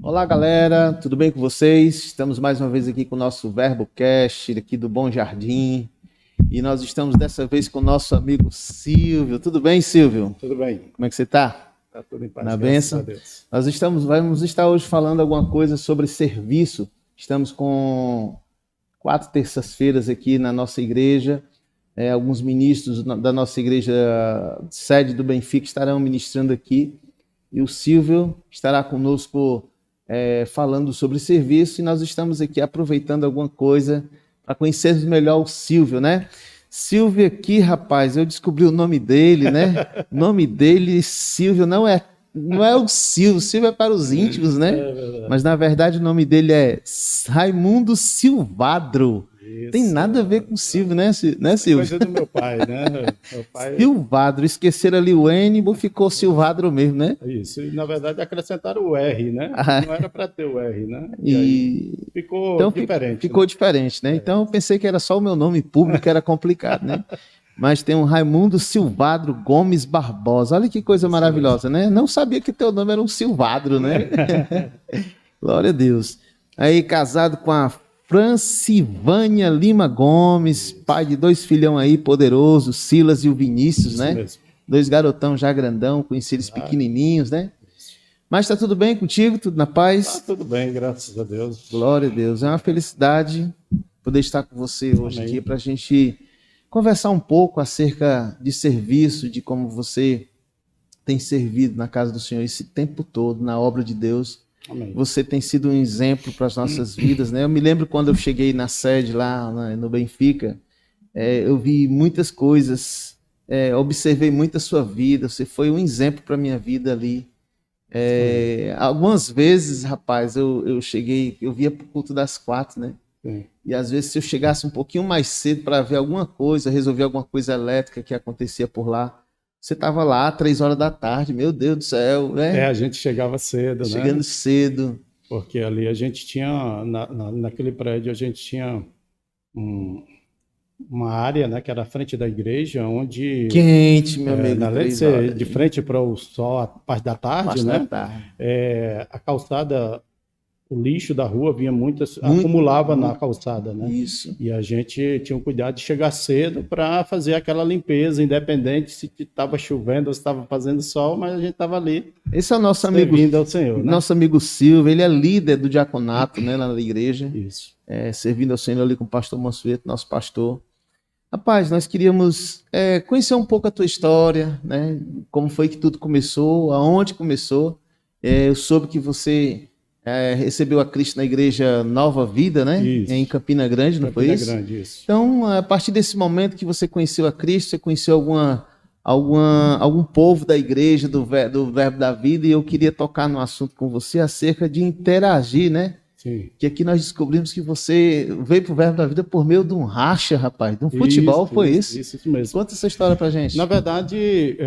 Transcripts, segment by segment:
Olá, galera, tudo bem com vocês? Estamos mais uma vez aqui com o nosso VerboCast, aqui do Bom Jardim, e nós estamos dessa vez com o nosso amigo Silvio. Tudo bem, Silvio? Tudo bem, Como é que você está? tá tudo em paz, Na graças a benção? Deus. Vamos estar hoje falando alguma coisa sobre serviço. Estamos com 4 terças-feiras aqui na nossa igreja. Alguns ministros da nossa igreja sede do Benfica estarão ministrando aqui. E o Silvio estará conosco falando sobre serviço, e nós estamos aqui aproveitando alguma coisa para conhecermos melhor o Silvio, né? Silvio aqui, rapaz, eu descobri o nome dele, né? O nome dele, Silvio, não é o Silvio é para os íntimos, né? É verdade. Mas na verdade o nome dele é Raimundo Silvadro. Tem Isso. nada a ver com Silvio, né, Isso é Silvio? coisa do meu pai, né? Meu pai, Silvadro, esqueceram ali o N, ficou Silvadro mesmo, né? isso. E na verdade acrescentaram o R, né? Não era para ter o R, né? E aí E ficou então diferente, ficou né? diferente, né? Então eu pensei que era só o meu nome público, era complicado, né? Mas tem um Raimundo Silvadro Gomes Barbosa. Olha que coisa Isso mesmo. maravilhosa, né? Não sabia que teu nome era um Silvadro, né? Glória a Deus. Aí casado com a Francivânia Lima Gomes, pai de 2 filhão aí poderosos, Silas e o Vinícius, Isso né? mesmo. 2 garotão já grandão, conheci eles Ah, pequenininhos, né? isso. Mas tá tudo bem contigo? Tudo na Tá paz? tudo bem, graças a Deus. Glória a Deus. É uma felicidade poder estar com você hoje aqui Amém. para a gente conversar um pouco acerca de serviço, de como você tem servido na casa do Senhor esse tempo todo, na obra de Deus. Amém. Você tem sido um exemplo para as nossas vidas, né? Eu me lembro quando eu cheguei na sede lá no Benfica, eu vi muitas coisas, observei muito a sua vida. Você foi um exemplo para a minha vida ali. Amém. Algumas vezes, rapaz, eu cheguei, eu via pro culto das 4, né? Sim. E às vezes, se eu chegasse um pouquinho mais cedo para ver alguma coisa, resolver alguma coisa elétrica que acontecia por lá, você estava lá 3 horas da tarde, meu Deus do céu, né? A gente chegando cedo, né? Chegando cedo, Porque ali a gente tinha, naquele prédio, a gente tinha um, uma área, né, que era a frente da igreja, onde, quente, meu amigo, além de 3 horas ser de ali, frente para o sol, a parte da tarde, parte da né, tarde. a calçada, o lixo da rua vinha muitas, Muito, acumulava na muito, calçada, né? isso. E a gente tinha o cuidado de chegar cedo para fazer aquela limpeza, independente se estava chovendo ou se estava fazendo sol, mas a gente estava ali Esse é o servindo ao Senhor, né? nosso amigo Silvio, ele é líder do diaconato, né, na igreja, Isso. servindo ao Senhor ali com o pastor Mansueto, nosso pastor. Rapaz, nós queríamos conhecer um pouco a tua história, né? Como foi que tudo começou, aonde começou. Eu soube que você recebeu a Cristo na igreja Nova Vida, né? Em Isso. Campina Grande, não foi Campina isso? Grande, isso. Então, a partir desse momento que você conheceu a Cristo, você conheceu algum povo da igreja, do Verbo da Vida, e eu queria tocar no assunto com você acerca de interagir, né? Sim. Que aqui nós descobrimos que você veio pro Verbo da Vida por meio de um racha, rapaz, de um futebol, Isso, foi isso? isso mesmo. Conta essa história pra Na gente. verdade,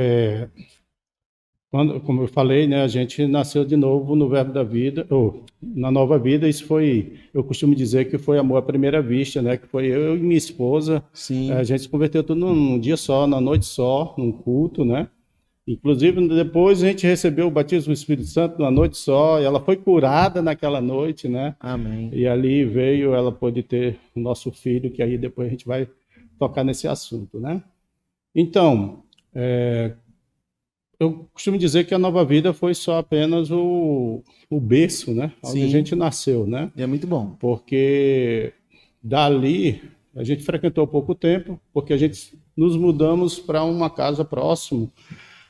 como eu falei, né, a gente nasceu de novo no Verbo da Vida, ou na Nova Vida. Isso foi, eu costumo dizer que foi amor à primeira vista, né, que foi eu e minha esposa. A Sim. gente se converteu tudo num dia só, na noite só, num culto, né? Inclusive, depois a gente recebeu o batismo do Espírito Santo na noite só, e ela foi curada naquela noite, né? Amém. E ali veio, ela pôde ter o nosso filho, que aí depois a gente vai tocar nesse assunto, né? Então, eu costumo dizer que a Nova Vida foi só apenas o berço, né? Onde a Sim. gente nasceu, né? É muito bom. Porque dali a gente frequentou pouco tempo, porque a gente nos mudamos para uma casa próximo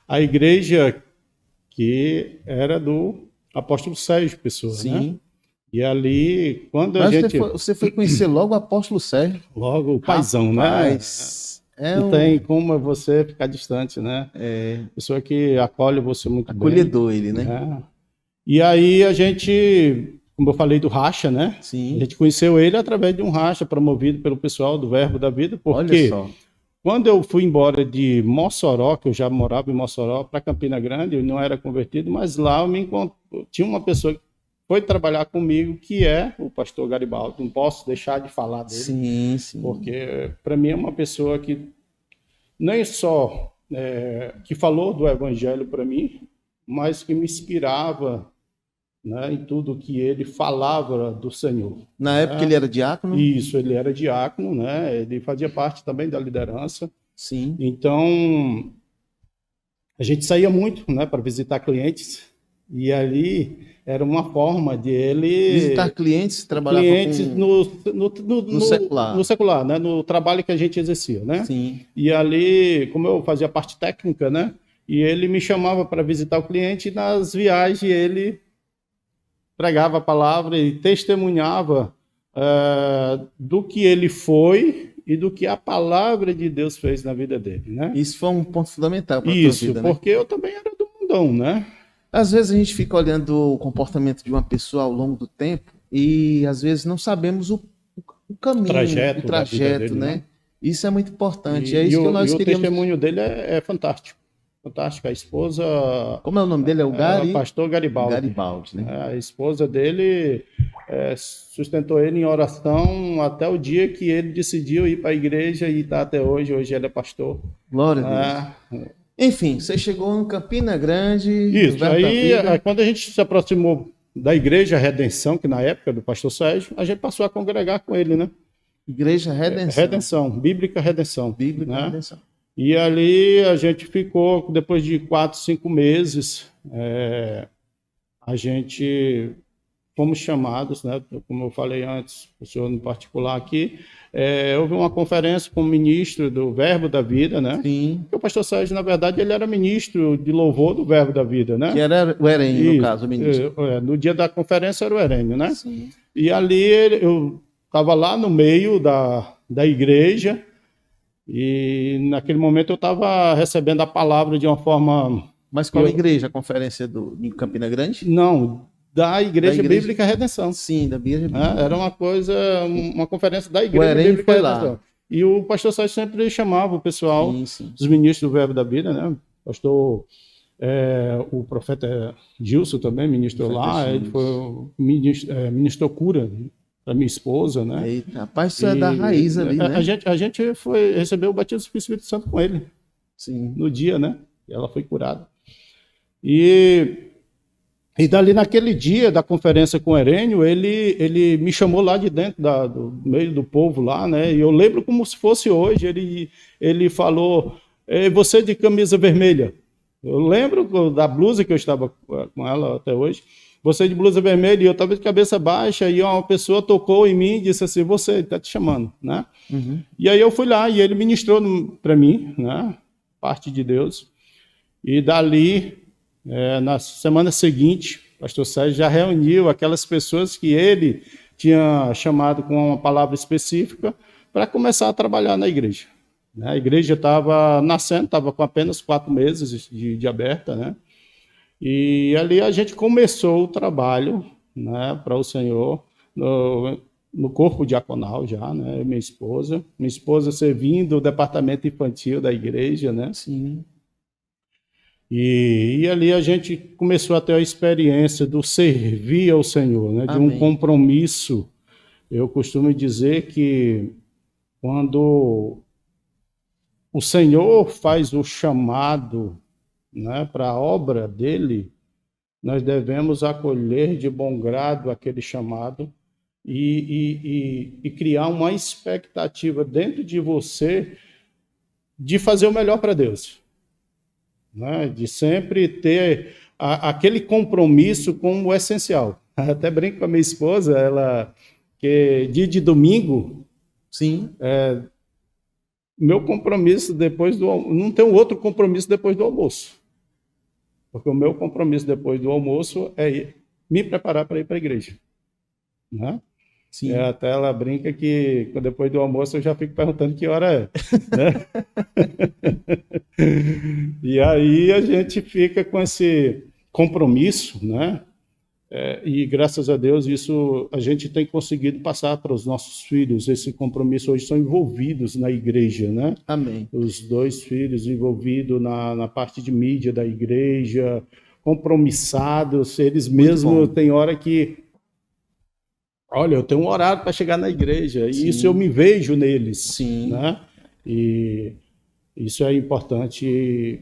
à igreja que era do apóstolo Sérgio Pessoa, né? Sim. E ali, quando a Mas gente. você foi conhecer logo o apóstolo Sérgio. Logo, o paizão, né? Rapaz, é Não tem um como você ficar distante, né? Pessoa que acolhe você muito bem, acolhedor ele, né? né? E aí a gente, como eu falei do racha, né? A Sim. gente conheceu ele através de um racha promovido pelo pessoal do Verbo da Vida, Olha porque só. quando eu fui embora de Mossoró, que eu já morava em Mossoró, para Campina Grande, eu não era convertido, mas lá tinha uma pessoa que foi trabalhar comigo, que é o pastor Garibaldo. Não posso deixar de falar dele, Sim, sim. porque para mim é uma pessoa que nem só que falou do evangelho para mim, mas que me inspirava né, em tudo que ele falava do Senhor. Na época ele era diácono? Isso, ele era diácono, né? Ele fazia parte também da liderança. Sim. Então, a gente saía muito, né, para visitar clientes, e ali era uma forma de ele... Visitar clientes, trabalhava clientes com... no secular. No secular, né? No trabalho que a gente exercia, né? Sim. E ali, como eu fazia parte técnica, né? E ele me chamava para visitar o cliente, e nas viagens ele pregava a palavra e testemunhava do que ele foi e do que a palavra de Deus fez na vida dele, né? Isso foi um ponto fundamental para a tua Isso, vida, né? porque eu também era do mundão, né? Às vezes a gente fica olhando o comportamento de uma pessoa ao longo do tempo e às vezes não sabemos o caminho, Trajeto o da vida trajeto, dele, né? né? Isso é muito importante. É isso que nós o queríamos. testemunho dele é fantástico. Fantástico. A esposa... Como é o nome dele? É o Gari? Pastor Garibaldi. Garibaldi, né? A esposa dele sustentou ele em oração até o dia que ele decidiu ir para a igreja e está até hoje. Hoje ele é pastor. Glória a Deus. Enfim, você chegou em Campina Grande. Isso, aí quando a gente se aproximou da Igreja Redenção, que na época do pastor Sérgio, a gente passou a congregar com ele, né? Igreja Redenção. Redenção, Bíblica Redenção. Bíblica né? Redenção. E ali a gente ficou, depois de 4, 5 meses, a gente fomos chamados, né? Como eu falei antes, o senhor em particular aqui, houve uma conferência com o ministro do Verbo da Vida, né? Sim. Porque o pastor Sérgio, na verdade, ele era ministro de louvor do Verbo da Vida, né? Que era o Herênio, no caso, o ministro. No dia da conferência era o Herênio, né? Sim. E ali eu estava lá no meio da igreja e naquele momento eu estava recebendo a palavra de uma forma... Mas qual igreja? A conferência em Campina Grande? Não, da Igreja Bíblica Redenção. Sim, da Igreja Bíblica. Era uma coisa, uma conferência da Igreja Bíblica Redenção. Lá. E o pastor Sérgio sempre chamava o pessoal, os ministros do Verbo da Vida, né? Pastor, o profeta Gilson também ministrou lá, ele foi ministrou cura para minha esposa, né? Eita, rapaz, isso é da raiz ali, né? A gente recebeu o batismo do Espírito Santo com ele. Sim. No dia, né? E ela foi curada. E dali naquele dia da conferência com o Herênio, ele me chamou lá de dentro do meio do povo lá, né? E eu lembro como se fosse hoje. Ele falou: você de camisa vermelha. Eu lembro da blusa que eu estava com ela até hoje. Você de blusa vermelha, e eu estava de cabeça baixa, e uma pessoa tocou em mim e disse assim: você está te chamando, né? Uhum. E aí eu fui lá e ele ministrou para mim, né? Parte de Deus. E dali, na semana seguinte, o pastor Sérgio já reuniu aquelas pessoas que ele tinha chamado com uma palavra específica para começar a trabalhar na igreja. A igreja estava nascendo, estava com apenas 4 meses de aberta, né? E ali a gente começou o trabalho, né, para o Senhor, no corpo diaconal já, né? Minha esposa servindo o departamento infantil da igreja, né? Sim. E ali a gente começou a ter a experiência do servir ao Senhor, né? De um compromisso. Eu costumo dizer que quando o Senhor faz o chamado, né, para a obra dele, nós devemos acolher de bom grado aquele chamado e criar uma expectativa dentro de você de fazer o melhor para Deus. Né, de sempre ter aquele compromisso como essencial. Até brinco com a minha esposa, que dia de domingo, sim, meu compromisso depois não tem outro compromisso depois do almoço, porque o meu compromisso depois do almoço é me preparar para ir para a igreja, né? Sim. Até ela brinca que depois do almoço eu já fico perguntando que hora é, né? E aí a gente fica com esse compromisso, né? E graças a Deus isso a gente tem conseguido passar para os nossos filhos. Esse compromisso hoje são envolvidos na igreja, né? Amém. Os 2 filhos envolvidos na parte de mídia da igreja, compromissados, eles mesmos têm hora que... Olha, eu tenho um horário para chegar na igreja, Sim. E isso eu me vejo neles. Sim. Né? E isso é importante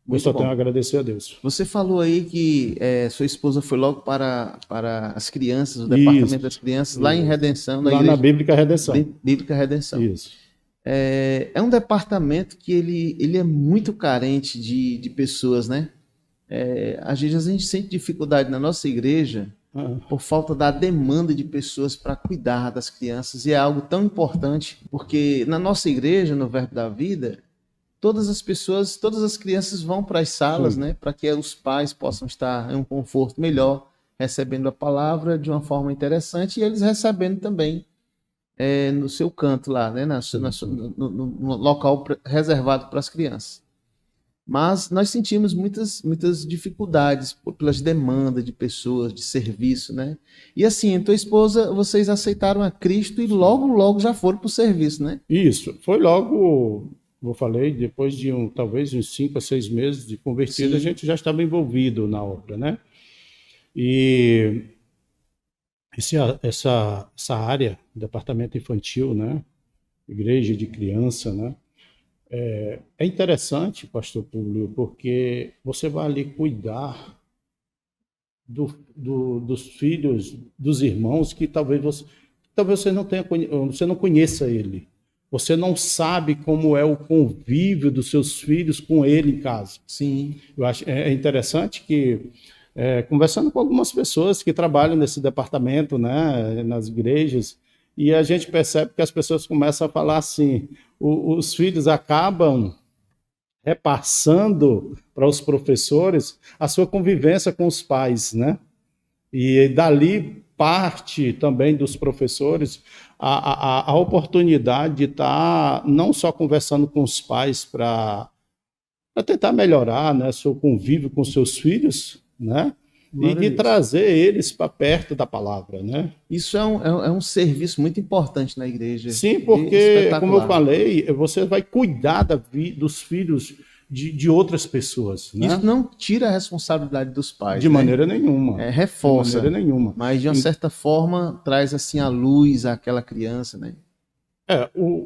Eu só tenho a agradecer a Deus. Você falou aí que sua esposa foi logo para as crianças, o departamento das crianças, lá em Redenção. Lá na Bíblica Redenção. Bíblica Redenção. Isso. É um departamento que ele é muito carente de pessoas, né? Às vezes a gente sente dificuldade na nossa igreja por falta da demanda de pessoas para cuidar das crianças, e é algo tão importante, porque na nossa igreja, no Verbo da Vida, todas as crianças vão para as salas, né, para que os pais possam estar em um conforto melhor, recebendo a palavra de uma forma interessante, e eles recebendo também no seu canto lá, né, no local reservado para as crianças. Mas nós sentimos muitas dificuldades pelas demandas de pessoas, de serviço, né? E assim, tua esposa, vocês aceitaram a Cristo e logo já foram para o serviço, né? Isso, foi logo, eu falei, depois de talvez uns 5 a 6 meses de convertido, sim, a gente já estava envolvido na obra, né? E essa área, departamento infantil, né? Igreja de criança, né? É interessante, pastor Públio, porque você vai ali cuidar dos filhos, dos irmãos que talvez você você não conheça ele. Você não sabe como é o convívio dos seus filhos com ele em casa. Sim. Eu acho interessante que, conversando com algumas pessoas que trabalham nesse departamento, né, nas igrejas, e a gente percebe que as pessoas começam a falar assim, os filhos acabam repassando para os professores a sua convivência com os pais, né? E dali parte também dos professores a oportunidade de estar não só conversando com os pais para tentar melhorar, né, seu convívio com seus filhos, né? E de trazer eles para perto da palavra, né? Isso é um serviço muito importante na igreja. Sim, porque, como eu falei, você vai cuidar dos filhos de outras pessoas, né? Isso não tira a responsabilidade dos pais, de maneira nenhuma. Reforça. De maneira nenhuma. Mas, de uma certa forma, traz assim a luz àquela criança, né?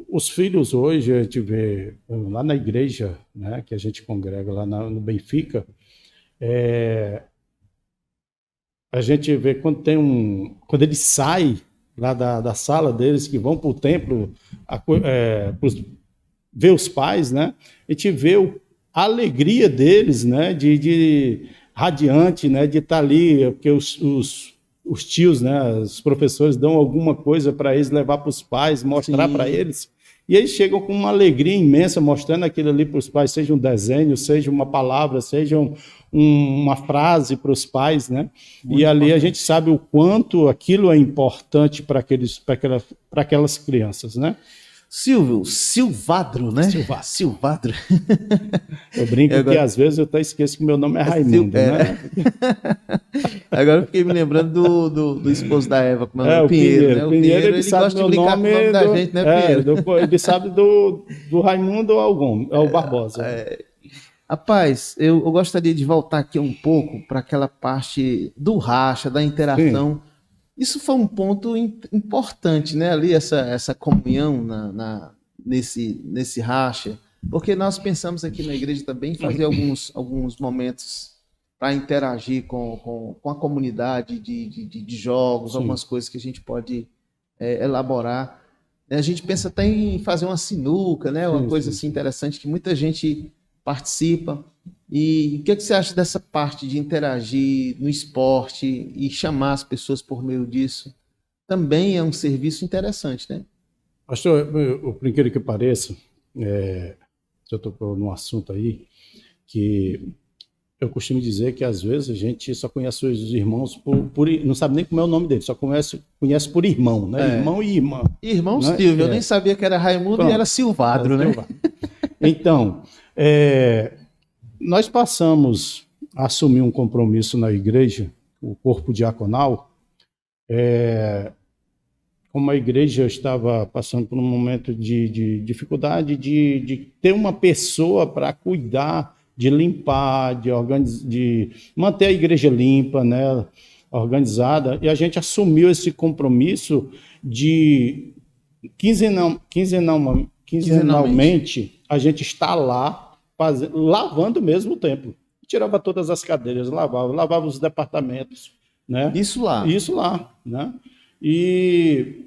Os filhos hoje, a gente vê lá na igreja, né, que a gente congrega lá no Benfica, a gente vê quando ele sai lá da sala deles, que vão para o templo ver os pais, né? A gente vê a alegria deles, né? De radiante, né? De estar ali, porque os tios, né? Os professores dão alguma coisa para eles levar para os pais, mostrar para eles. E eles chegam com uma alegria imensa, mostrando aquilo ali para os pais, seja um desenho, seja uma palavra, seja uma frase para os pais, né? Muito e ali importante. A gente sabe o quanto aquilo é importante para aquelas crianças, né? Silvadro, né? Silvadro. Eu brinco que às vezes eu até esqueço que meu nome é Raimundo, né? Agora eu fiquei me lembrando do esposo da Eva, como é o Pinheiro, né? O Pinheiro, ele gosta de brincar com o nome da gente, né, Pinheiro? Ele sabe do Raimundo ao Barbosa. Rapaz, eu gostaria de voltar aqui um pouco para aquela parte do racha, da interação. Sim. Isso foi um ponto importante, né? Ali, essa comunhão nesse racha, porque nós pensamos aqui na igreja também em fazer alguns momentos para interagir com a comunidade de jogos, sim, algumas coisas que a gente pode elaborar. A gente pensa até em fazer uma sinuca, né? Uma coisa assim interessante que muita gente participa. E o que você acha dessa parte de interagir no esporte e chamar as pessoas por meio disso? Também é um serviço interessante, né? Pastor, por incrível que pareça, eu estou num assunto aí que eu costumo dizer que às vezes a gente só conhece os irmãos não sabe nem como é o nome deles, só conhece por irmão, né? Irmão e irmã. Irmão, né? Silvio, eu nem sabia que era Raimundo. Pronto. E era Silvadro, né? Silvadro. Então, nós passamos a assumir um compromisso na igreja, o corpo diaconal, como a igreja estava passando por um momento de dificuldade de ter uma pessoa para cuidar, de limpar, de manter a igreja limpa, né, organizada, e a gente assumiu esse compromisso de quinzenalmente a gente está lá lavando mesmo o templo. Tirava todas as cadeiras, lavava os departamentos, né? Isso lá. Isso lá, né? E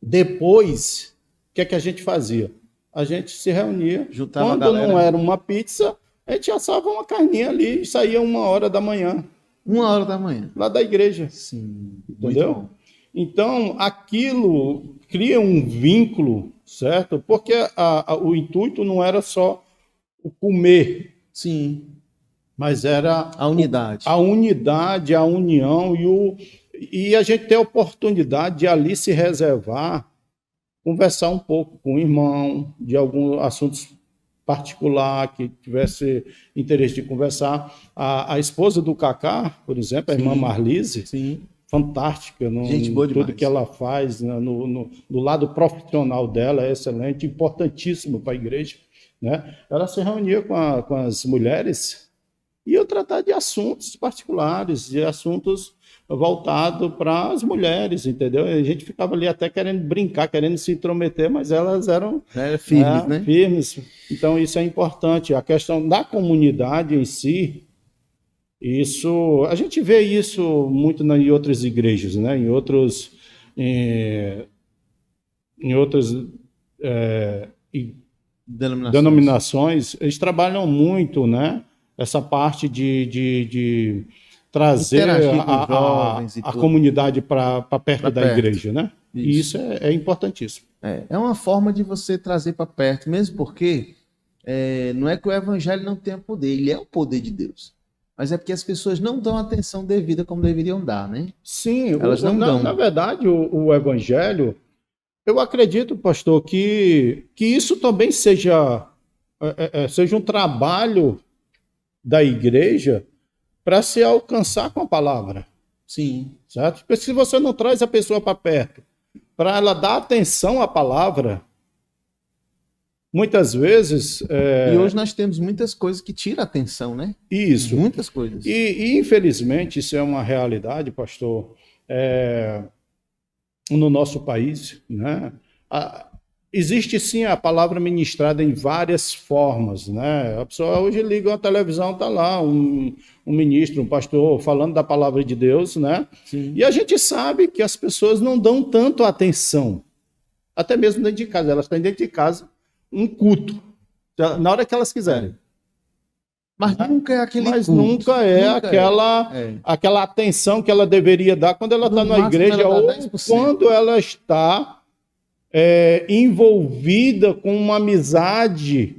depois, o que é que a gente fazia? A gente se reunia. Juntava Quando a galera. não era uma pizza, a gente assava uma carninha ali e saía 1h da manhã, 1h da manhã. lá da igreja. Sim. Entendeu? Muito bom. Então, aquilo cria um vínculo, certo? Porque o intuito não era só o comer, Sim. mas era A unidade. a unidade, a união e a gente ter a oportunidade de ali se reservar, conversar um pouco com o irmão de alguns assuntos particular que tivesse interesse de conversar. A esposa do Cacá, por exemplo, a irmã Sim. Marlise, Sim. fantástica Gente boa tudo demais. que ela faz, né, no lado profissional dela, é excelente, importantíssimo para a igreja, né? Ela se reunia com as mulheres e ia tratar de assuntos particulares, de assuntos voltados para as mulheres, entendeu? A gente ficava ali até querendo brincar, querendo se intrometer, mas elas eram Firmes, né? firmes. Então isso é importante. A questão da comunidade em si, isso, a gente vê isso muito em outras igrejas, né? Em outras denominações, eles trabalham muito, né? Essa parte de trazer Interagir com jovens e a tudo. comunidade para perto da perto. igreja, né? E isso é importantíssimo. É uma forma de você trazer para perto, mesmo porque não é que o evangelho não tenha poder, ele é o poder de Deus. Mas é porque as pessoas não dão atenção devida como deveriam dar, né? Sim, Elas não dão. Na verdade, o evangelho, eu acredito, pastor, que isso também seja um trabalho da igreja para se alcançar com a palavra. Sim. Certo? Porque se você não traz a pessoa para perto, para ela dar atenção à palavra, muitas vezes... E hoje nós temos muitas coisas que tiram a atenção, né? Isso. Muitas coisas. E infelizmente, isso é uma realidade, pastor, no nosso país, né? Existe sim a palavra ministrada em várias formas, né? A pessoa hoje liga a televisão, está lá um ministro, um pastor falando da palavra de Deus, né? Sim. E a gente sabe que as pessoas não dão tanto atenção, até mesmo dentro de casa. Elas têm dentro de casa um culto, na hora que elas quiserem. Mas nunca é aquele Mas culto. nunca é aquela atenção que ela deveria dar quando ela está na igreja ou quando ela está envolvida com uma amizade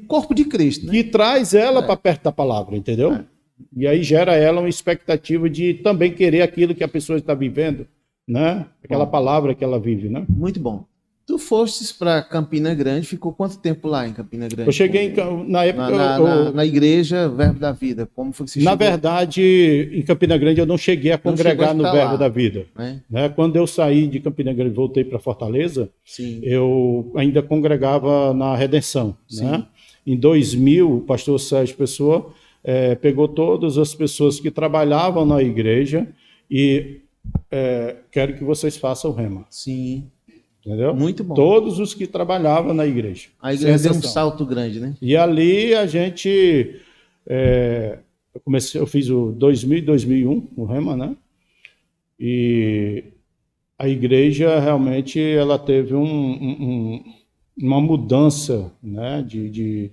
corpo de Cristo, né? que traz ela para perto da palavra, entendeu? E aí gera ela uma expectativa de também querer aquilo que a pessoa está vivendo, né? Aquela palavra que ela vive, né? Muito bom. Tu fostes para Campina Grande, ficou quanto tempo lá em Campina Grande? Eu cheguei na época... Na igreja Verbo da Vida, como foi que você chegou? Na verdade, em Campina Grande eu não cheguei a congregar no Verbo da Vida. Né? Quando eu saí de Campina Grande e voltei para Fortaleza, eu ainda congregava na Redenção. Né? Em 2000, o pastor Sérgio Pessoa pegou todas as pessoas que trabalhavam na igreja e quero que vocês façam rema. Sim. Entendeu? Muito bom. Todos os que trabalhavam na igreja. A igreja deu um salto grande, né? E ali a gente... eu fiz o 2000 e 2001, o Rema, né? E a igreja realmente ela teve uma mudança, né? de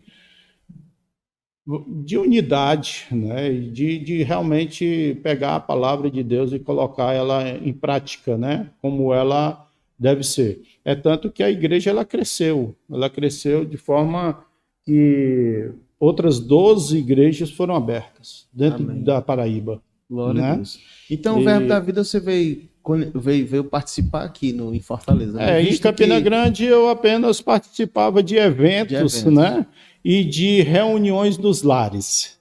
unidade, né? De realmente pegar a palavra de Deus e colocar ela em prática, né? Como ela deve ser. É tanto que a igreja ela cresceu de forma que outras 12 igrejas foram abertas dentro da Paraíba. Glória a Deus. Então o Verbo da Vida você veio participar aqui em Fortaleza. Né? Em Campina Grande eu apenas participava de eventos. Né? E de reuniões nos lares.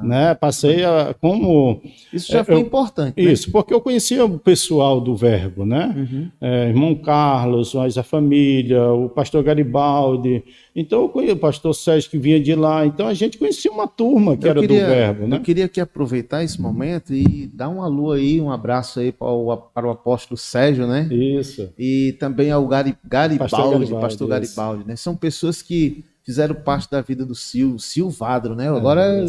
Né? Passei como... Isso já foi importante. Né? Isso, porque eu conhecia o pessoal do Verbo, né? Irmão Carlos, mais a família, o pastor Garibaldi. Então eu conhecia o pastor Sérgio que vinha de lá. Então a gente conhecia uma turma que era do Verbo. Né? Eu queria aqui aproveitar esse momento e dar um alô aí, um abraço aí para o apóstolo Sérgio, né? Isso. E também ao Garibaldi, pastor Garibaldi, né? São pessoas que fizeram parte da vida do Silvadro, né? Agora.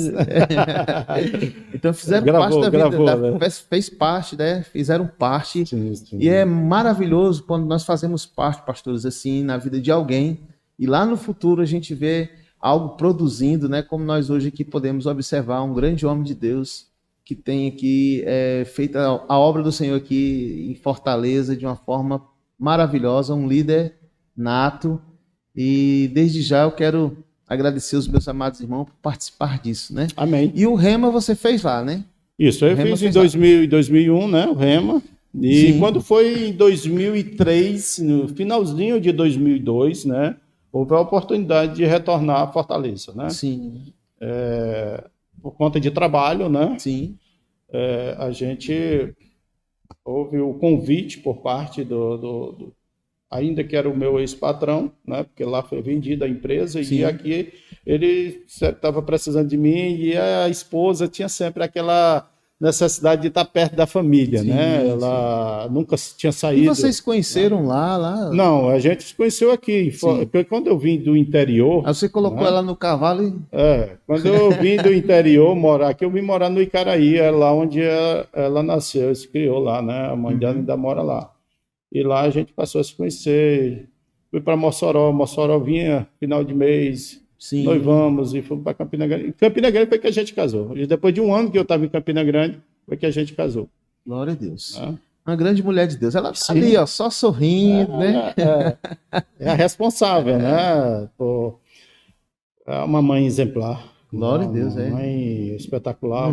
Então fizeram parte da vida, né? Fez parte, né? Fizeram parte. Sim, sim. E é maravilhoso quando nós fazemos parte, pastores, assim, na vida de alguém, e lá no futuro a gente vê algo produzindo, né? Como nós hoje aqui podemos observar um grande homem de Deus que tem aqui feito a obra do Senhor aqui em Fortaleza de uma forma maravilhosa, um líder nato. E desde já eu quero agradecer os meus amados irmãos por participar disso, né? Amém. E o Rema você fez lá, né? Isso, eu fiz em 2001, né, o Rema. E quando foi em 2003, no finalzinho de 2002, né, houve a oportunidade de retornar a Fortaleza, né? Sim. Por conta de trabalho, né? Sim. A gente houve o convite por parte ainda que era o meu ex-patrão, né? Porque lá foi vendida a empresa. Sim. E aqui ele estava precisando de mim e a esposa tinha sempre aquela necessidade de estar perto da família, sim, né? Ela nunca tinha saído. E vocês se conheceram lá? Não, a gente se conheceu aqui. Porque quando eu vim do interior... Aí você colocou, né, ela no cavalo e... Quando eu vim do interior morar aqui, eu vim morar no Icaraí, é lá onde ela nasceu, se criou lá, né? A mãe dela ainda mora lá. E lá a gente passou a se conhecer. Fui para Mossoró vinha final de mês... Sim. Noivamos e fomos para Campina Grande. Em Campina Grande foi que a gente casou. E depois de um ano que eu estava em Campina Grande, foi que a gente casou. Glória a Deus. Uma grande mulher de Deus. Ela está ali, ó, só sorrindo, né? É a responsável, né? É uma mãe exemplar. Glória a Deus, uma mãe espetacular.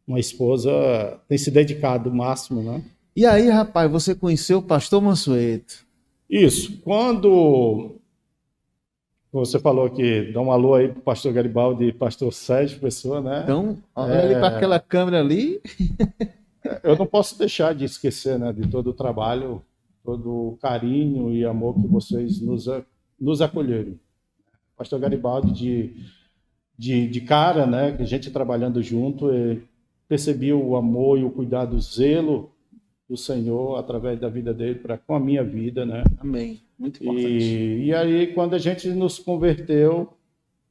Uma esposa tem se dedicado o máximo, né? E aí, rapaz, você conheceu o pastor Mansueto? Isso. Quando... Você falou que dá um alô aí pro pastor Garibaldi e pastor Sérgio Pessoa, né? Então, olha ali para aquela câmera ali. Eu não posso deixar de esquecer, né, de todo o trabalho, todo o carinho e amor que vocês nos acolheram. Pastor Garibaldi, de cara, né, a gente trabalhando junto, percebi o amor e o cuidado, o zelo do Senhor através da vida dele com a minha vida, né? Amém. Muito importante. E aí, quando a gente nos convertemos,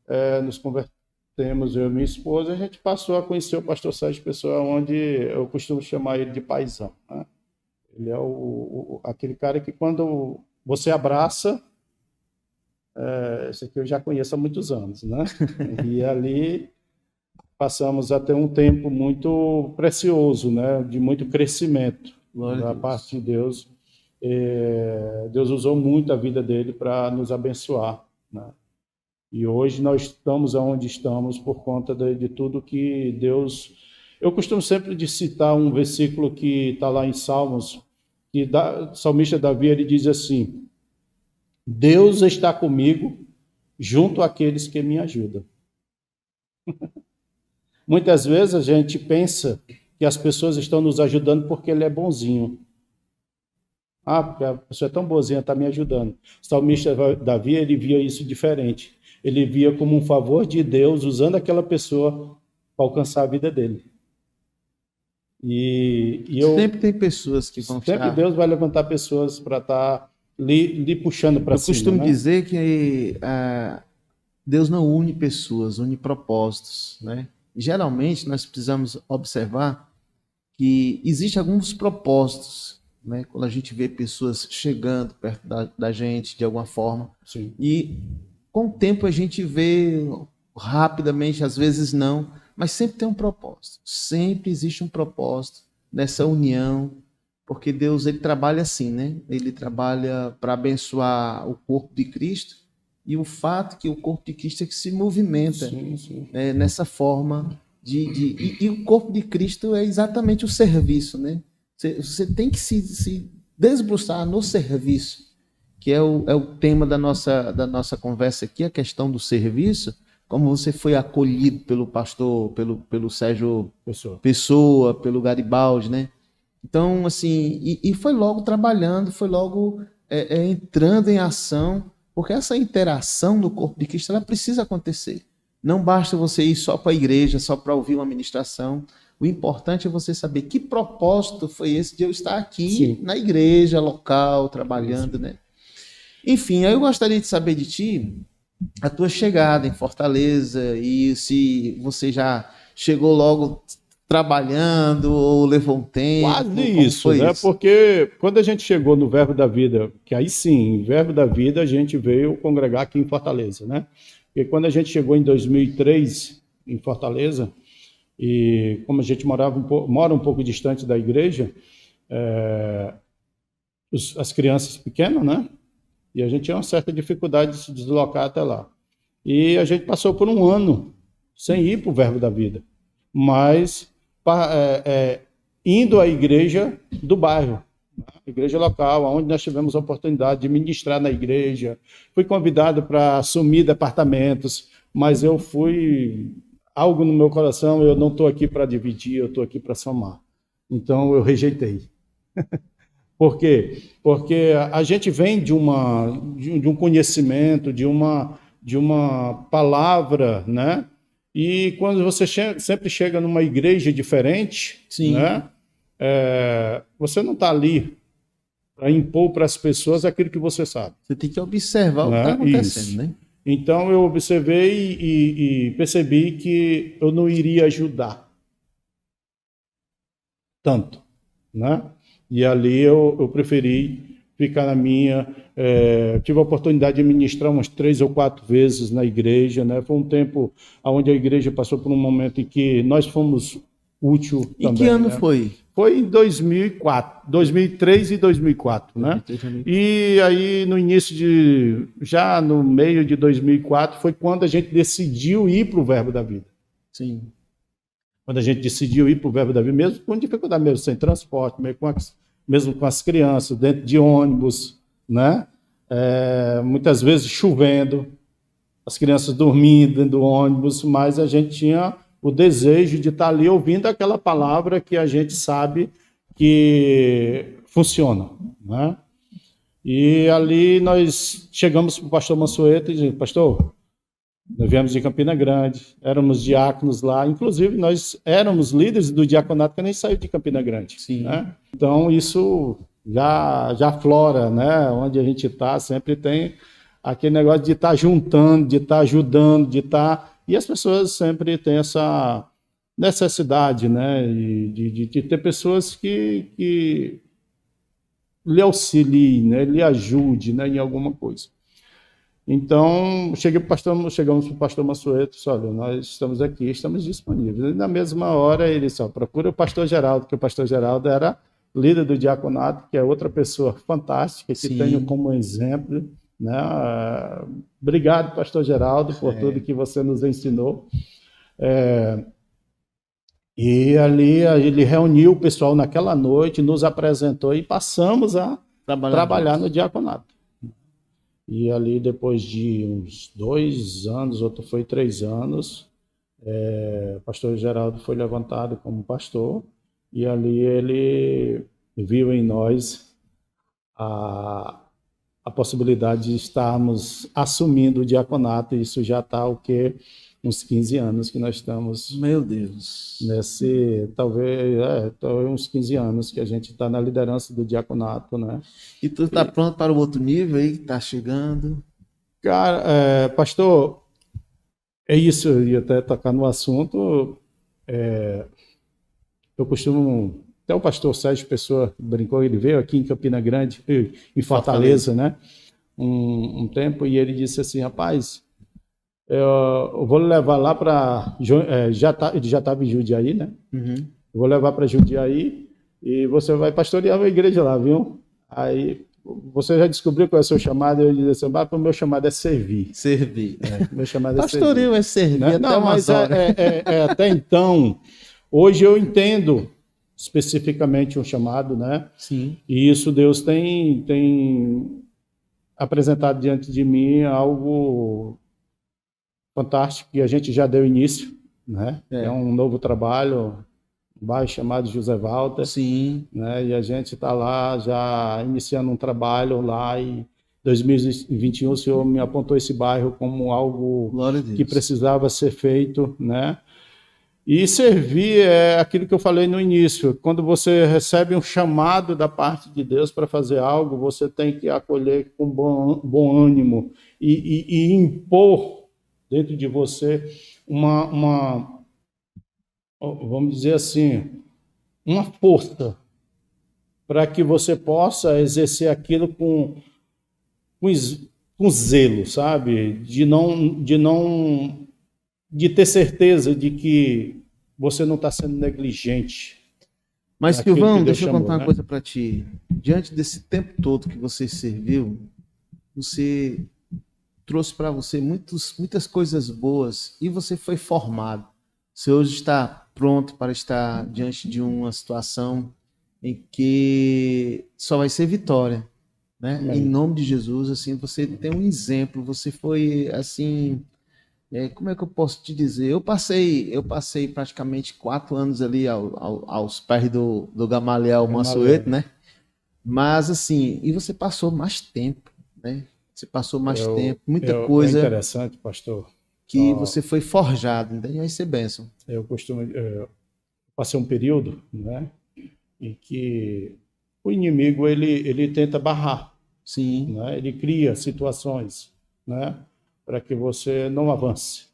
eu e minha esposa, a gente passou a conhecer o pastor Sérgio Pessoa, onde eu costumo chamar ele de paizão, né? Ele é aquele cara que quando você abraça, esse aqui eu já conheço há muitos anos, né? E ali passamos a ter um tempo muito precioso, né? De muito crescimento da parte de Deus. Deus usou muito a vida dele para nos abençoar, né? E hoje nós estamos onde estamos por conta de tudo que Deus... Eu costumo sempre de citar um versículo que está lá em Salmos, que o salmista Davi, ele diz assim: Deus está comigo junto àqueles que me ajudam. Muitas vezes a gente pensa que as pessoas estão nos ajudando porque ele é bonzinho. Porque a pessoa é tão boazinha, está me ajudando. O salmista Davi, ele via isso diferente. Ele via como um favor de Deus usando aquela pessoa para alcançar a vida dele. Sempre tem pessoas que vão Sempre Deus vai levantar pessoas para estar lhe puxando para cima. Eu costumo dizer que Deus não une pessoas, une propósitos, né? Geralmente nós precisamos observar que existem alguns propósitos, né? Quando a gente vê pessoas chegando perto da gente de alguma forma. Sim. E com o tempo a gente vê rapidamente, às vezes não, mas sempre tem um propósito. Sempre existe um propósito nessa união, porque Deus, ele trabalha assim, né? Ele trabalha para abençoar o corpo de Cristo, e o fato que o corpo de Cristo é que se movimenta nessa forma e o corpo de Cristo é exatamente o serviço, né? Você tem que se debruçar no serviço, que é o tema da nossa conversa aqui, a questão do serviço, como você foi acolhido pelo pastor, pelo Sérgio Pessoa, pelo Garibaldi, né? Então, assim, e foi logo trabalhando, foi logo entrando em ação, porque essa interação do corpo de Cristo, ela precisa acontecer. Não basta você ir só para a igreja, só para ouvir uma ministração. O importante é você saber que propósito foi esse de eu estar aqui na igreja local, trabalhando, né? Enfim, aí eu gostaria de saber de ti, a tua chegada em Fortaleza e se você já chegou logo trabalhando ou levou um tempo, Quase como isso, foi né? isso? Porque quando a gente chegou no Verbo da Vida, que aí sim, Verbo da Vida, a gente veio congregar aqui em Fortaleza, né? E quando a gente chegou em 2003 em Fortaleza, e como a gente mora um pouco distante da igreja, é, as crianças pequenas, né? E a gente tinha uma certa dificuldade de se deslocar até lá. E a gente passou por um ano sem ir para o Verbo da Vida, mas indo à igreja do bairro, né? Igreja local, onde nós tivemos a oportunidade de ministrar na igreja. Fui convidado para assumir departamentos, mas eu fui algo no meu coração, eu não estou aqui para dividir, eu estou aqui para somar. Então eu rejeitei. Por quê? Porque a gente vem de um conhecimento, de uma palavra, né? E quando você sempre chega numa igreja diferente, Sim, né? Você não está ali para impor para as pessoas aquilo que você sabe, você tem que observar o que está né? acontecendo, Isso. né? Então eu observei e percebi que eu não iria ajudar tanto, né? E ali eu preferi ficar na minha. Tive a oportunidade de ministrar umas 3 ou 4 vezes na igreja, né? Foi um tempo onde a igreja passou por um momento em que nós fomos útil E que também, ano né? foi? Foi em 2004, 2003 e 2004, né? 2003, 2004. E aí já no meio de 2004 foi quando a gente decidiu ir para o Verbo da Vida. Sim. Quando a gente decidiu ir para o Verbo da Vida, mesmo com dificuldade, mesmo sem transporte, mesmo com as crianças, dentro de ônibus, né? Muitas vezes chovendo, as crianças dormindo dentro do ônibus, mas a gente tinha o desejo de estar ali ouvindo aquela palavra que a gente sabe que funciona, né? E ali nós chegamos para o pastor Mansueto e dizemos: pastor, nós viemos de Campina Grande, éramos diáconos lá, inclusive nós éramos líderes do diaconato que nem saiu de Campina Grande, Sim. né? Então isso já flora, né? Onde a gente está, sempre tem aquele negócio de estar juntando, de estar ajudando, de estar... E as pessoas sempre têm essa necessidade, né? De ter pessoas que lhe auxiliem, né? Lhe ajudem, né? Em alguma coisa. Então, chegamos para o pastor Mansueto e disse: olha, nós estamos aqui, estamos disponíveis. E na mesma hora ele disse: procura o pastor Geraldo, que o pastor Geraldo era líder do diaconato, que é outra pessoa fantástica, que Sim. tenho como exemplo, né? Obrigado, pastor Geraldo, por tudo que você nos ensinou. E ali ele reuniu o pessoal naquela noite, nos apresentou e passamos a trabalhar no diaconato. E ali, depois de uns 2 anos, outro foi 3 anos, o pastor Geraldo foi levantado como pastor, e ali ele viu em nós a possibilidade de estarmos assumindo o diaconato, e isso já está o quê? Uns 15 anos que nós estamos... Meu Deus. Talvez uns 15 anos que a gente está na liderança do diaconato, né? E tu está pronto para o outro nível aí que está chegando? Cara, pastor, é isso, eu ia até tocar no assunto. Eu costumo... Até o pastor Sérgio Pessoa brincou, ele veio aqui em Campina Grande, em Fortaleza, né? Um tempo, e ele disse assim: rapaz, eu vou levar lá para... ele já estava em Jundiaí, né? Uhum. Eu vou levar para Jundiaí e você vai pastorear a igreja lá, viu? Aí, você já descobriu qual é o seu chamado? Eu disse assim: o meu chamado é servir. Servir. Meu chamado é Pastoreio é servir, né? até Não, umas mas horas. até então, hoje eu entendo especificamente um chamado, né? Sim. E isso Deus tem apresentado diante de mim algo fantástico, que a gente já deu início, né? É um novo trabalho, um bairro chamado José Walter. Sim. Né? E a gente está lá já iniciando um trabalho lá, e em 2021 o Senhor me apontou esse bairro como algo que precisava ser feito, né? E servir é aquilo que eu falei no início: quando você recebe um chamado da parte de Deus para fazer algo, você tem que acolher com bom ânimo e impor dentro de você vamos dizer assim, uma força para que você possa exercer aquilo com zelo, sabe? De ter certeza de que você não está sendo negligente Mas, naquilo que Silvão, Deus deixa eu chamou, contar uma né? coisa para ti. Diante desse tempo todo que você serviu, você trouxe para você muitas coisas boas e você foi formado. Você hoje está pronto para estar diante de uma situação em que só vai ser vitória, né? Em Amém. nome de Jesus, assim, você tem um exemplo, você foi assim, como é que eu posso te dizer? Eu passei praticamente 4 anos ali aos pés do Gamaliel Mansueto, Gamaliel. né? Mas assim, e você passou mais tempo, né? Você passou mais tempo, muita É coisa interessante, pastor. que Só você foi forjado, entende? Vai ser bênção. eu costumo passei um período, né, em que o inimigo ele tenta barrar, Sim, né? Ele cria situações, né, para que você não avance,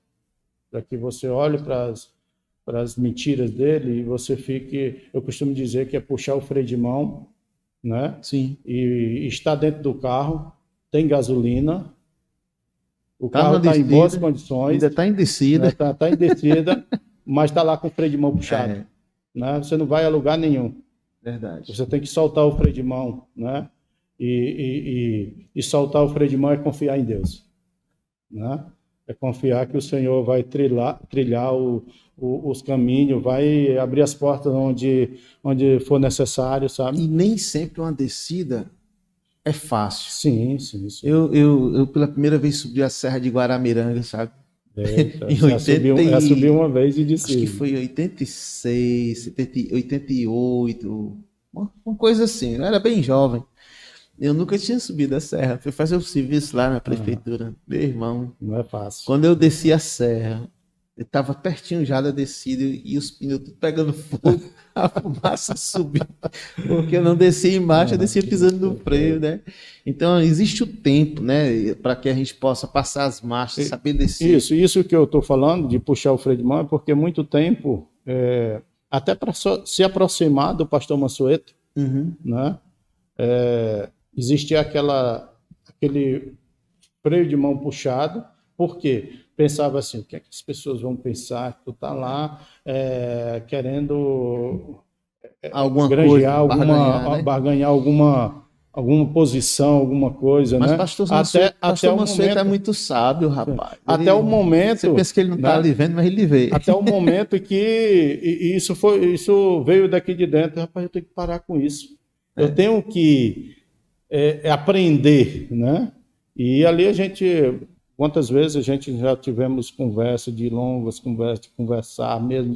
para que você olhe para as mentiras dele e você fique, eu costumo dizer que é puxar o freio de mão, né? sim. E está dentro do carro, tem gasolina, o Tá carro na está em boas descida, condições, ainda tá em né? descida. Tá em descida, mas está lá com o freio de mão puxado, É, né? Você não vai a lugar nenhum. verdade. Você tem que soltar o freio de mão, né? E soltar o freio de mão é confiar em Deus, né? É confiar que o Senhor vai trilhar os caminhos, vai abrir as portas onde for necessário, sabe? E nem sempre uma descida é fácil. Sim, sim, sim. Eu pela primeira vez subi a Serra de Guaramiranga, sabe? Eita, Em 80 já subiu e... uma vez e Acho que disse, foi 86, 70, 88, uma coisa assim. Eu era bem jovem. Eu nunca tinha subido a serra. Fui fazer o serviço lá na ah, prefeitura. Meu irmão, não é fácil. quando eu desci a serra, eu tava pertinho já da descida e os pneus tudo pegando fogo, a fumaça subindo, porque eu não descia embaixo, eu descia pisando no freio, né? Então existe o tempo, né, para que a gente possa passar as marchas, saber descer. Isso que eu estou falando de puxar o freio de mão é porque muito tempo, até para se aproximar do pastor Mansueto, Uhum. né? Existia aquele freio de mão puxado, porque pensava assim, o que é que as pessoas vão pensar que tu está lá querendo Alguma coisa, granjear barganhar, né? barganhar alguma posição, alguma coisa, Mas né? Até pastor o Mansueto é momento, muito sábio, rapaz. até o Você momento, pensa que ele não está né? ali vendo, mas ele vê. Até o momento que isso veio daqui de dentro, rapaz, eu tenho que parar com isso. Eu tenho que aprender, né? E ali quantas vezes a gente já tivemos conversa de longas conversas, de conversar mesmo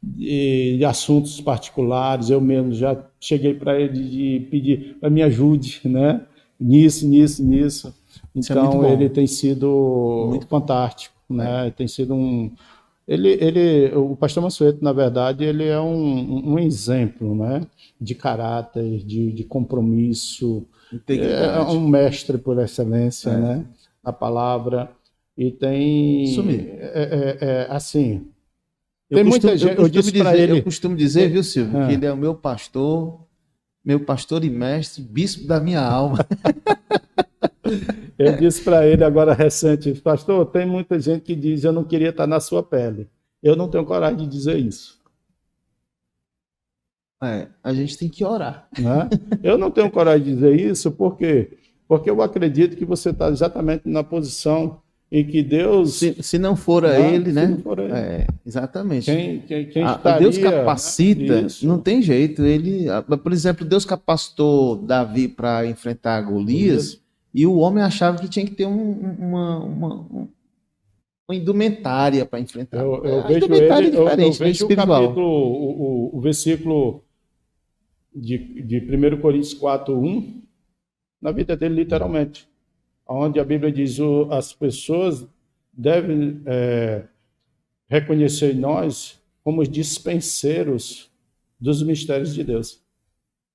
de assuntos particulares. Eu mesmo já cheguei para ele de pedir para me ajude, né? Nisso. Isso é muito Então ele bom. tem sido Muito bom. fantástico, É. né? Tem sido o pastor Mansueto, na verdade, ele é um exemplo, né? De caráter, de compromisso, é Integridade. um mestre por excelência, É. né? Na palavra. E Isso tem, mesmo. assim, Eu tem muita costumo, eu gente, eu costumo disse para dizer, eu ele, costumo dizer, viu, Silvio, que ah, ele é o meu pastor e mestre, bispo da minha alma. eu disse para ele agora recente, pastor, tem muita gente que diz, eu não queria estar na sua pele. Eu não tenho coragem de dizer isso, A gente tem que orar. né? Eu não tenho coragem de dizer isso porque eu acredito que você está exatamente na posição em que Deus, Se não for a né? ele, Se não né? for ele, Exatamente. quem Deus estaria, né? capacita, não Isso, tem jeito. Por exemplo, Deus capacitou Davi para enfrentar Golias. Golias e o homem achava que tinha que ter uma indumentária para enfrentar. Eu A vejo ele, indumentária é eu diferente, né? vejo o Espiritual. capítulo, o versículo de 1 Coríntios 4:1 na vida dele, literalmente, onde a Bíblia diz as pessoas devem reconhecer nós como os dispenseiros dos mistérios de Deus,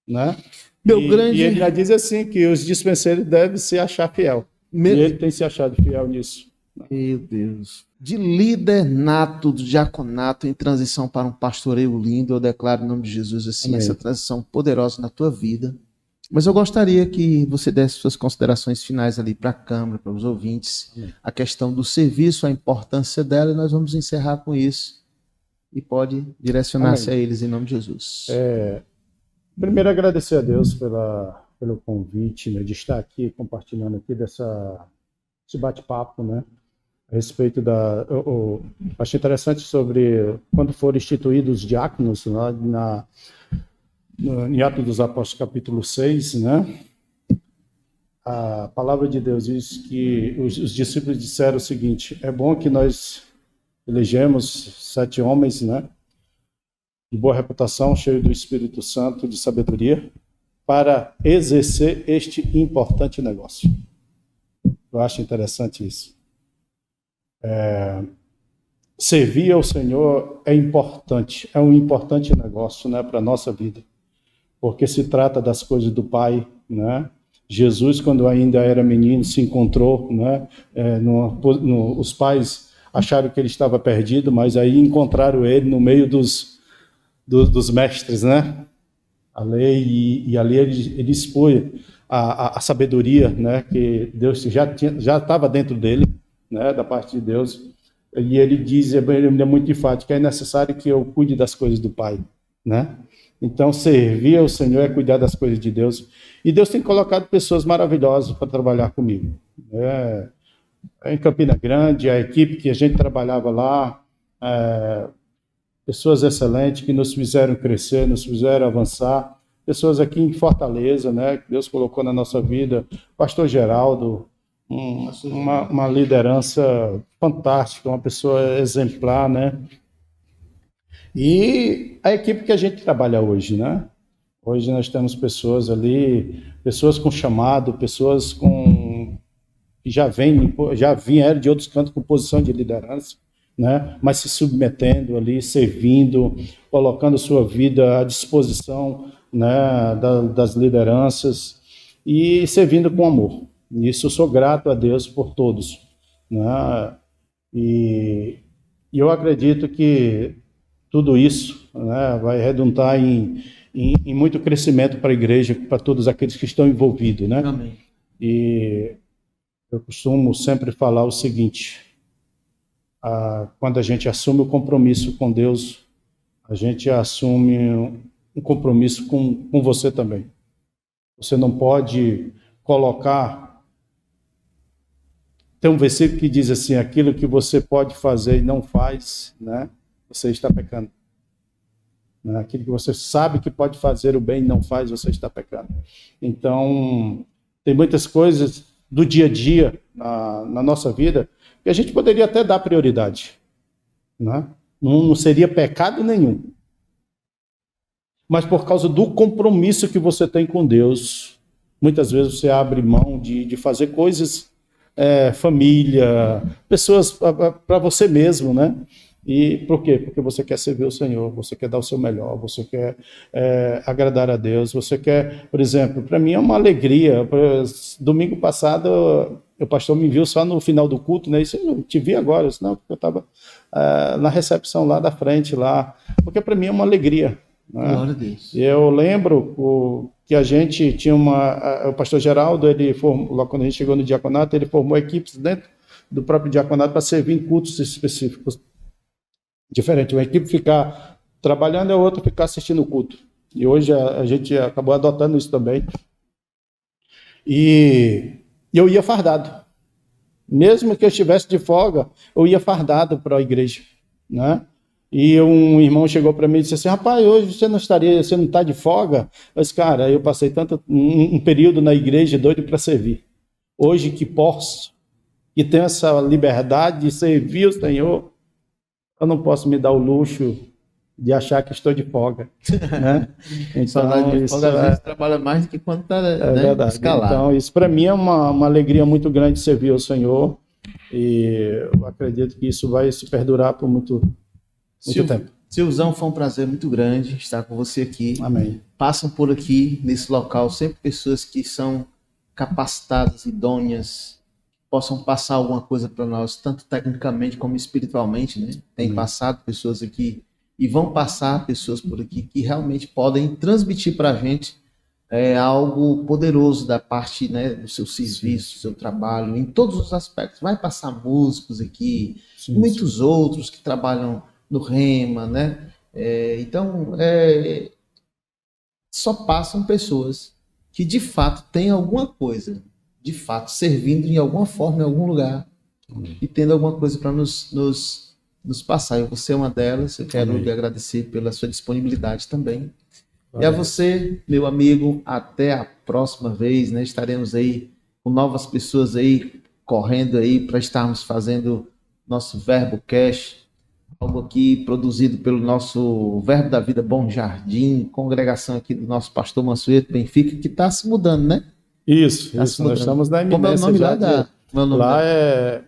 né? Meu E ele já grande, diz assim que os dispenseiros devem se achar fiel. E ele tem se achado fiel nisso. Meu Deus. De líder nato, do diaconato, em transição para um pastoreio lindo, eu declaro em nome de Jesus assim, Amém. essa transição poderosa na tua vida. Mas eu gostaria que você desse suas considerações finais ali para a Câmara, para os ouvintes, Amém. a questão do serviço, a importância dela, e nós vamos encerrar com isso. E pode direcionar-se a eles em nome de Jesus. Primeiro, agradecer a Deus pelo convite, né, de estar aqui compartilhando aqui desse bate-papo, né, a respeito achei interessante sobre quando foram instituídos os diáconos lá em Atos dos Apóstolos, capítulo 6, né, a palavra de Deus diz que os discípulos disseram o seguinte: é bom que nós elegemos 7 homens, né, de boa reputação, cheio do Espírito Santo, de sabedoria, para exercer este importante negócio. Eu acho interessante isso. Servir ao Senhor é importante, é um importante negócio, né, para a nossa vida, porque se trata das coisas do Pai, né? Jesus, quando ainda era menino, se encontrou, né, os pais acharam que ele estava perdido, mas aí encontraram ele no meio dos mestres, né? A lei, e ali ele expõe a sabedoria, né, que Deus já estava dentro dele, né, da parte de Deus, e ele diz, ele é muito enfático, é necessário que eu cuide das coisas do Pai, né? Então, servir ao Senhor é cuidar das coisas de Deus, e Deus tem colocado pessoas maravilhosas para trabalhar comigo. Em Campina Grande, a equipe que a gente trabalhava lá, pessoas excelentes que nos fizeram crescer, nos fizeram avançar. Pessoas aqui em Fortaleza, né, que Deus colocou na nossa vida. Pastor Geraldo, uma liderança fantástica, uma pessoa exemplar, né? E a equipe que a gente trabalha hoje, né? Hoje nós temos pessoas ali, pessoas com chamado, pessoas que já vieram de outros cantos com posição de liderança, né? Mas se submetendo ali, servindo, colocando sua vida à disposição, né, das lideranças e servindo com amor. E isso eu sou grato a Deus por todos, né? E eu acredito que tudo isso, né, vai redundar em muito crescimento para a igreja, para todos aqueles que estão envolvidos, né? Amém. E eu costumo sempre falar o seguinte: quando a gente assume o compromisso com Deus, a gente assume um compromisso com você também. Você não pode colocar... Tem um versículo que diz assim: aquilo que você pode fazer e não faz, né, você está pecando. Aquilo que você sabe que pode fazer o bem e não faz, você está pecando. Então, tem muitas coisas do dia a dia na nossa vida que a gente poderia até dar prioridade, né? Não seria pecado nenhum. Mas por causa do compromisso que você tem com Deus, muitas vezes você abre mão de fazer coisas, família, pessoas para você mesmo, né? E por quê? Porque você quer servir o Senhor, você quer dar o seu melhor, você quer agradar a Deus, você quer, por exemplo, para mim é uma alegria. Domingo passado, o pastor me viu só no final do culto, né? Isso eu te vi agora, eu disse, não, porque eu estava na recepção lá da frente, lá, porque para mim é uma alegria. Né? Glória a Deus. Eu lembro que a gente tinha o pastor Geraldo, ele formou, lá quando a gente chegou no diaconato, ele formou equipes dentro do próprio diaconato para servir em cultos específicos. Diferente, uma equipe ficar trabalhando e a outra ficar assistindo o culto. E hoje a gente acabou adotando isso também. E eu ia fardado. Mesmo que eu estivesse de folga, eu ia fardado para a igreja, né? E um irmão chegou para mim e disse assim: rapaz, hoje você não está de folga? Eu disse: cara, eu passei um período na igreja doido para servir. Hoje que posso, que tenho essa liberdade de servir o Senhor, eu não posso me dar o luxo de achar que estou de folga, né? Então, de folga, às vezes trabalha mais do que quando está, né, escalado. Então, isso para mim é uma alegria muito grande servir ao Senhor, e eu acredito que isso vai se perdurar por muito tempo. Silvão, foi um prazer muito grande estar com você aqui. Amém. Passam por aqui, nesse local, sempre pessoas que são capacitadas, idôneas, possam passar alguma coisa para nós, tanto tecnicamente como espiritualmente, né? Tem passado pessoas aqui e vão passar pessoas por aqui que realmente podem transmitir para a gente algo poderoso da parte, né, do seu serviço, do seu trabalho, em todos os aspectos. Vai passar músicos aqui, muitos outros que trabalham no Rema, né? Então, só passam pessoas que de fato têm alguma coisa, de fato servindo em alguma forma, em algum lugar, e tendo alguma coisa para nos passar. E você é uma delas, eu quero lhe agradecer pela sua disponibilidade também. E a você, meu amigo, até a próxima vez, né? Estaremos aí com novas pessoas aí, correndo aí para estarmos fazendo nosso Verbo Cash, algo aqui produzido pelo nosso Verbo da Vida Bom Jardim, congregação aqui do nosso pastor Mansueto Benfica, que está se mudando, né? Isso, nós estamos na Como é o nome lá lá é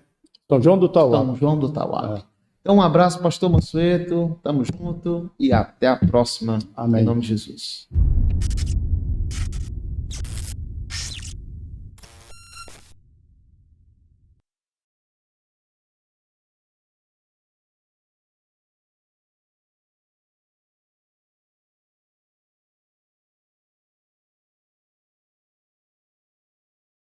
São João do Tauá. São João do Tauá. Então, um abraço, pastor Mansueto, tamo junto e até a próxima, Amém. em nome de Jesus.